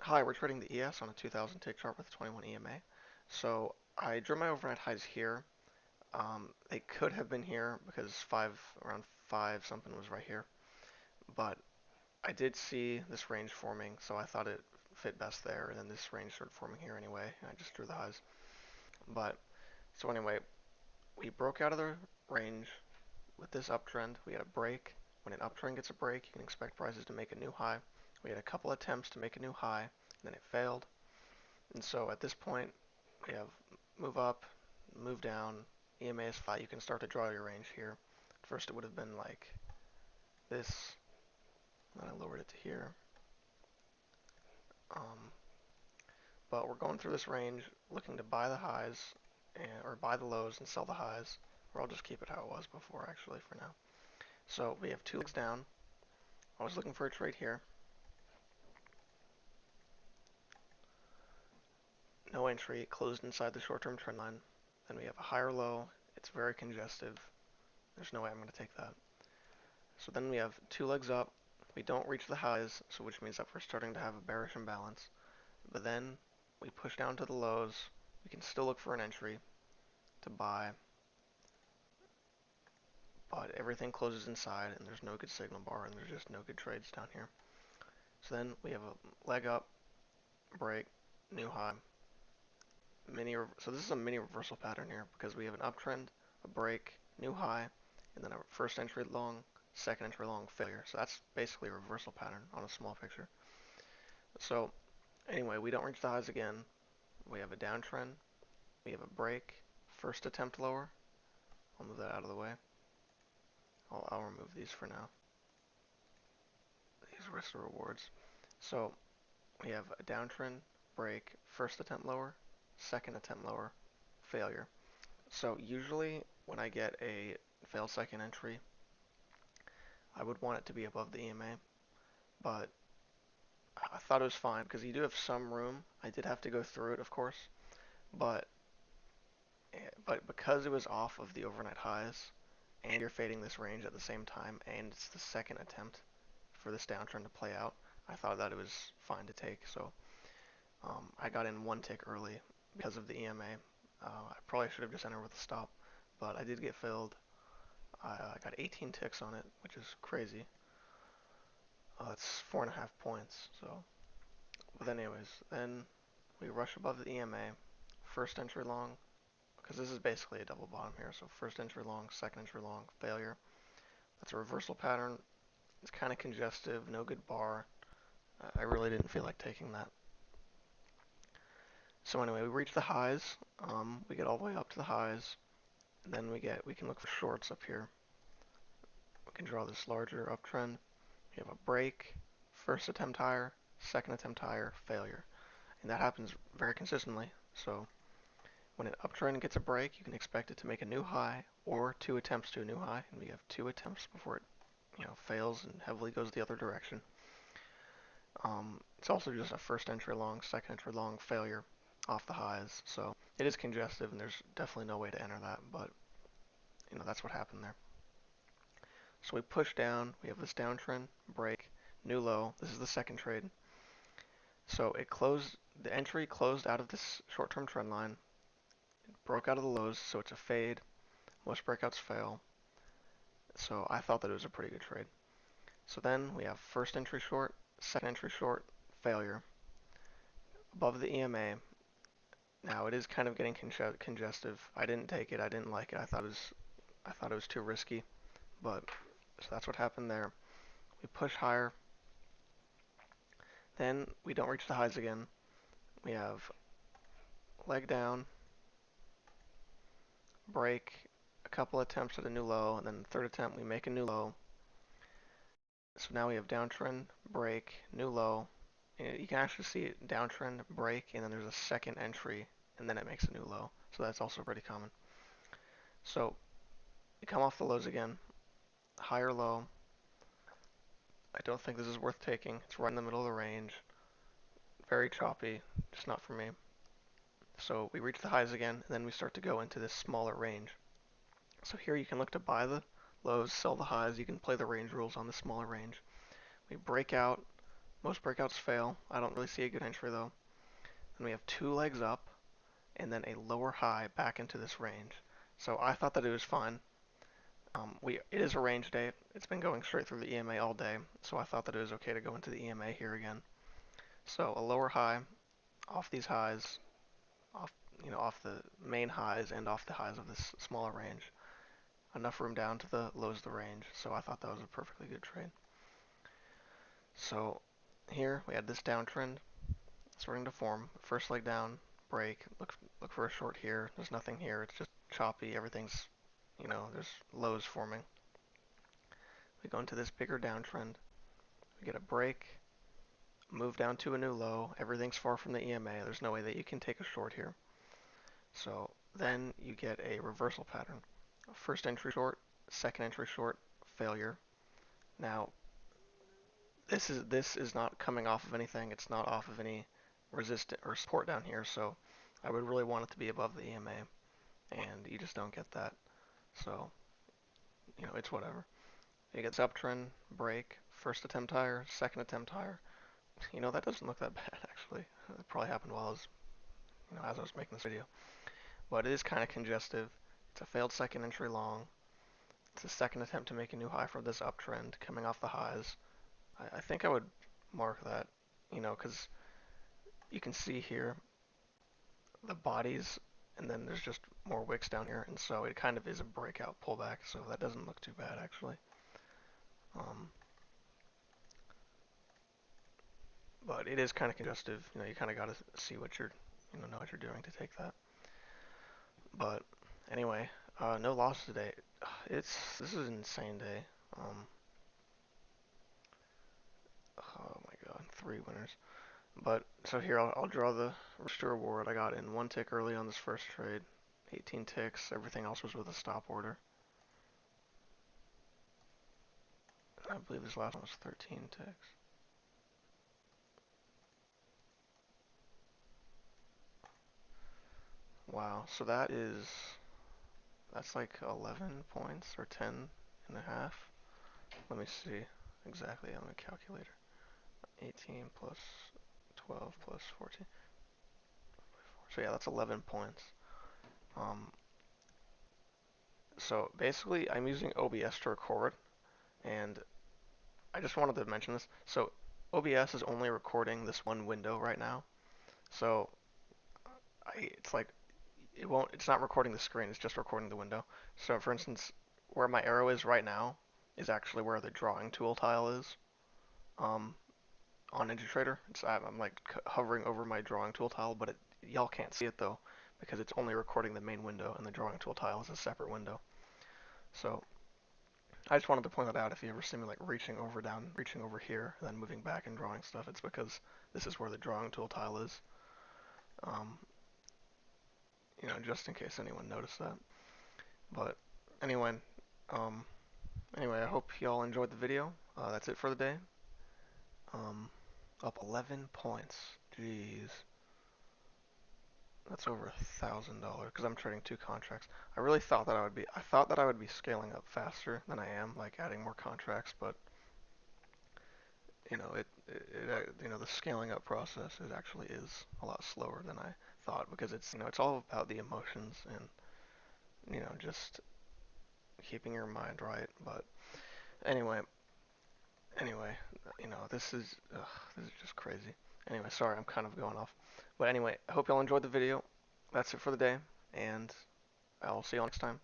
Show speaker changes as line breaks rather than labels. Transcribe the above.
Hi, we're trading the ES on a 2000 tick chart with 21 EMA. So I drew my overnight highs here. They could have been here because around five something was right here. But I did see this range forming, so I thought it fit best there. And then this range started forming here anyway. And I just drew the highs. But so anyway, we broke out of the range with this uptrend. We had a break. When an uptrend gets a break, you can expect prices to make a new high. We had a couple attempts to make a new high, and then it failed. And so at this point, we have move up, move down, EMA is flat. You can start to draw your range here. First it would have been like this, then I lowered it to here. Um, but we're going through this range looking to buy the highs or buy the lows and sell the highs. Or I'll just keep it how it was before actually for now. So we have two legs down. I was looking for a trade here. No entry, closed inside the short-term trend line. Then we have a higher low. It's very congestive. There's no way I'm going to take that. So then we have two legs up. We don't reach the highs, so which means that we're starting to have a bearish imbalance. But then we push down to the lows. We can still look for an entry to buy, but everything closes inside and there's no good signal bar and there's just no good trades down here. So then we have a leg up, break, new high, so this is a mini reversal pattern here because we have an uptrend, a break, new high, and then a first entry long, second entry long failure. So that's basically a reversal pattern on a small picture. So anyway, we don't reach the highs again. We have a downtrend. We have a break. First attempt lower. I'll move that out of the way. I'll remove these for now. These risk the rewards. So we have a downtrend, break, first attempt lower, second attempt lower, failure. So usually when I get a failed second entry, I would want it to be above the EMA, but I thought it was fine because you do have some room. I did have to go through it, of course, but because it was off of the overnight highs, and you're fading this range at the same time, and it's the second attempt for this downtrend to play out, I thought that it was fine to take. So I got in one tick early because of the EMA. I probably should have just entered with a stop, but I did get filled. I got 18 ticks on it, which is crazy. That's 4.5 points. So, but anyways, then we rush above the EMA. First entry long, because this is basically a double bottom here. So first entry long, second entry long, failure. That's a reversal pattern. It's kind of congestive, no good bar. I really didn't feel like taking that. So anyway, we reach the highs. We get all the way up to the highs. And then we can look for shorts up here. We can draw this larger uptrend. We have a break, first attempt higher, second attempt higher, failure. And that happens very consistently. So when an uptrend gets a break, you can expect it to make a new high or two attempts to a new high. And we have two attempts before it fails and heavily goes the other direction. It's also just a first entry long, second entry long failure off the highs. So it is congestive and there's definitely no way to enter that, but that's what happened there. So we push down, we have this downtrend, break, new low. This is the second trade. So the entry closed out of this short-term trend line, broke out of the lows, so it's a fade. Most breakouts fail. So I thought that it was a pretty good trade. So then we have first entry short, second entry short, failure. Above the EMA. Now it is kind of getting congestive. I didn't take it. I didn't like it. I thought it was too risky. But so that's what happened there. We push higher. Then we don't reach the highs again. We have leg down, break, a couple attempts at a new low, and then the third attempt we make a new low. So now we have downtrend, break, new low. And you can actually see it downtrend, break, and then there's a second entry, and then it makes a new low. So that's also pretty common. So we come off the lows again, higher low. I don't think this is worth taking. It's right in the middle of the range. Very choppy, just not for me. So we reach the highs again, and then we start to go into this smaller range. So here you can look to buy the lows, sell the highs. You can play the range rules on the smaller range. We break out Most breakouts fail. I don't really see a good entry though. Then we have two legs up, and then a lower high back into this range. So I thought that it was fine. It is a range day. It's been going straight through the EMA all day, so I thought that it was okay to go into the EMA here again. So a lower high off these highs, off off the main highs and off the highs of this smaller range. Enough room down to the lows of the range, so I thought that was a perfectly good trade. So here we had this downtrend starting to form. First leg down, break, look for a short here. There's nothing here. It's just choppy. Everything's, there's lows forming. We go into this bigger downtrend. We get a break, move down to a new low. Everything's far from the EMA. There's no way that you can take a short here. So then you get a reversal pattern. First entry short, second entry short, failure. Now this is not coming off of anything. It's not off of any resistance or support down here. So I would really want it to be above the EMA, and you just don't get that. So it's whatever. You get this uptrend, break, first attempt higher, second attempt higher. That doesn't look that bad actually. It probably happened while I was, as I was making this video. But it is kind of congestive. It's a failed second entry long. It's a second attempt to make a new high from this uptrend coming off the highs. I think I would mark that, because you can see here the bodies, and then there's just more wicks down here, and so it kind of is a breakout pullback, so that doesn't look too bad actually. Um, but it is kind of congestive. You kind of got to see what you're, know what you're doing to take that. But anyway, no loss today. This is an insane day. Oh my god, 3 winners. But so here I'll draw the register reward. I got in 1 tick early on this first trade, 18 ticks. Everything else was with a stop order. I believe this last one was 13 ticks. Wow, so that's like 11 points or 10 and a half. Let me see exactly on the calculator. 18 plus 12 plus 14. So yeah, that's 11 points. So basically, I'm using OBS to record, and I just wanted to mention this. So OBS is only recording this one window right now. So it's like it's not recording the screen, it's just recording the window. So for instance, where my arrow is right now is actually where the drawing tool tile is um, on NinjaTrader. I'm like hovering over my drawing tool tile, but y'all can't see it though because it's only recording the main window and the drawing tool tile is a separate window. So I just wanted to point that out. If you ever see me like reaching over here, then moving back and drawing stuff, it's because this is where the drawing tool tile is. Um, just in case anyone noticed that. But anyway, um, I hope y'all enjoyed the video. That's it for the day. Um, Up 11 points. Jeez, that's over $1,000 because I'm trading 2 contracts. I really thought that I would be scaling up faster than I am, like adding more contracts, but the scaling up process actually is a lot slower than I thought because it's all about the emotions and just keeping your mind right. But anyway, this is just crazy. Anyway, sorry, I'm kind of going off. But anyway, I hope y'all enjoyed the video. That's it for the day, and I'll see y'all next time.